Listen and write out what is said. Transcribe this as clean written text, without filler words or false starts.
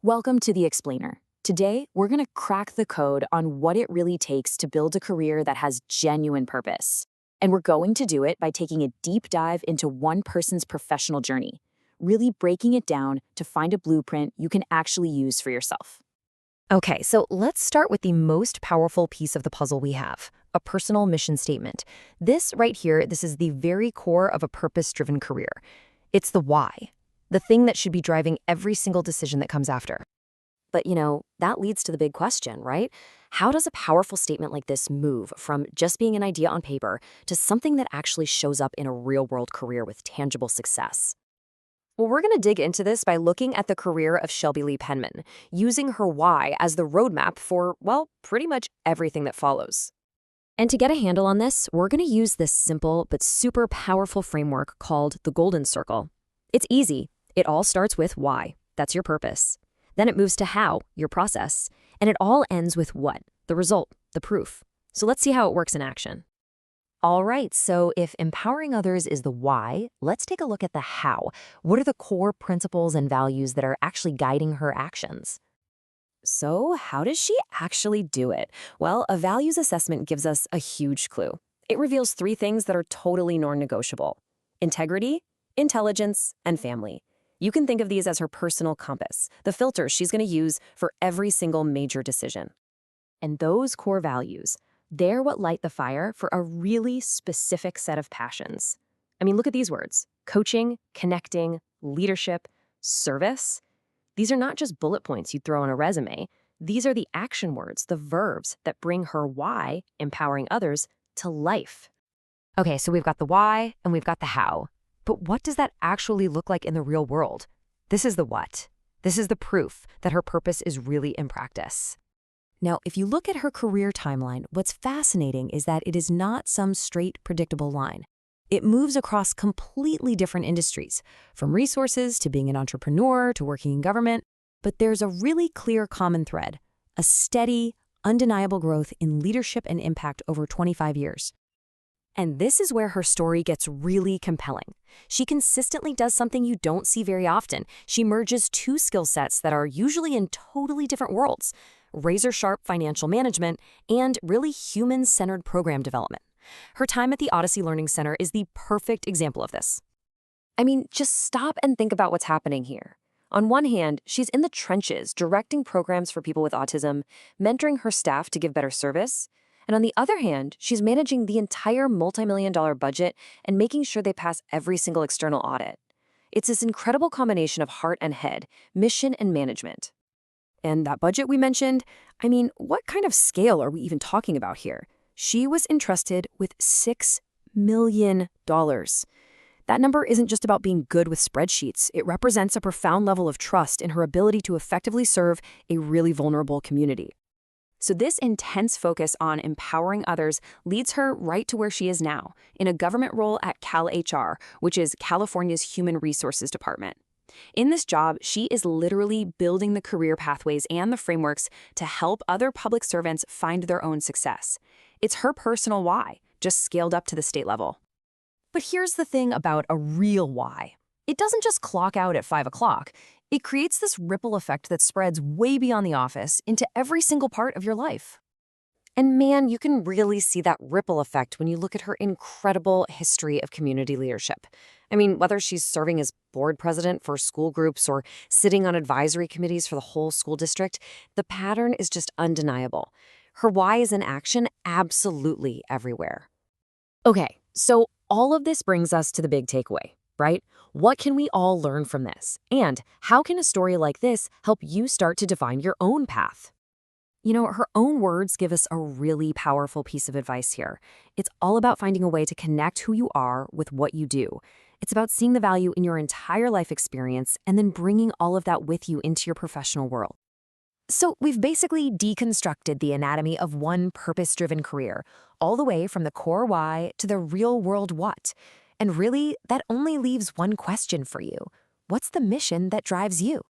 Welcome to The Explainer. Today, we're going to crack the code on what it really takes to build a career that has genuine purpose. And we're going to do it by taking a deep dive into one person's professional journey, really breaking it down to find a blueprint you can actually use for yourself. Okay, so let's start with the most powerful piece of the puzzle we have, a personal mission statement. This right here, this is the very core of a purpose-driven career. It's the why, the thing that should be driving every single decision that comes after. But, that leads to the big question, right? How does a powerful statement like this move from just being an idea on paper to something that actually shows up in a real-world career with tangible success? Well, we're going to dig into this by looking at the career of Shelby Lee Penman, using her why as the roadmap for, well, pretty much everything that follows. And to get a handle on this, we're going to use this simple but super powerful framework called the Golden Circle. It's easy. It all starts with why. That's your purpose. Then it moves to how, your process. And it all ends with what, the result, the proof. So let's see how it works in action. All right, so if empowering others is the why, let's take a look at the how. What are the core principles and values that are actually guiding her actions? So how does she actually do it? Well, a values assessment gives us a huge clue. It reveals three things that are totally non-negotiable: integrity, intelligence, and family. You can think of these as her personal compass, the filter she's going to use for every single major decision. And those core values, they're what light the fire for a really specific set of passions. I mean, look at these words: coaching, connecting, leadership, service. These are not just bullet points you'd throw on a resume. These are the action words, the verbs that bring her why, empowering others, to life. Okay, so we've got the why and we've got the how. But what does that actually look like in the real world? This is the what. This is the proof that her purpose is really in practice. Now, if you look at her career timeline, what's fascinating is that it is not some straight, predictable line. It moves across completely different industries, from resources to being an entrepreneur to working in government. But there's a really clear common thread: a steady, undeniable growth in leadership and impact over 25 years. And this is where her story gets really compelling. She consistently does something you don't see very often. She merges two skill sets that are usually in totally different worlds: razor-sharp financial management and really human-centered program development. Her time at the Odyssey Learning Center is the perfect example of this. I mean, just stop and think about what's happening here. On one hand, she's in the trenches directing programs for people with autism, mentoring her staff to give better service. And on the other hand, she's managing the entire multi-million-dollar budget and making sure they pass every single external audit. It's this incredible combination of heart and head, mission and management. And that budget we mentioned, I mean, what kind of scale are we even talking about here? She was entrusted with $6 million. That number isn't just about being good with spreadsheets. It represents a profound level of trust in her ability to effectively serve a really vulnerable community. So this intense focus on empowering others leads her right to where she is now, in a government role at CalHR, which is California's Human Resources Department. In this job, she is literally building the career pathways and the frameworks to help other public servants find their own success. It's her personal why, just scaled up to the state level. But here's the thing about a real why. It doesn't just clock out at 5 o'clock. It creates this ripple effect that spreads way beyond the office into every single part of your life. And man, you can really see that ripple effect when you look at her incredible history of community leadership. I mean, whether she's serving as board president for school groups or sitting on advisory committees for the whole school district, the pattern is just undeniable. Her why is in action absolutely everywhere. Okay, so all of this brings us to the big takeaway, right? What can we all learn from this? And how can a story like this help you start to define your own path? Her own words give us a really powerful piece of advice here. It's all about finding a way to connect who you are with what you do. It's about seeing the value in your entire life experience and then bringing all of that with you into your professional world. So we've basically deconstructed the anatomy of one purpose-driven career, all the way from the core why to the real-world what. And really, that only leaves one question for you. What's the mission that drives you?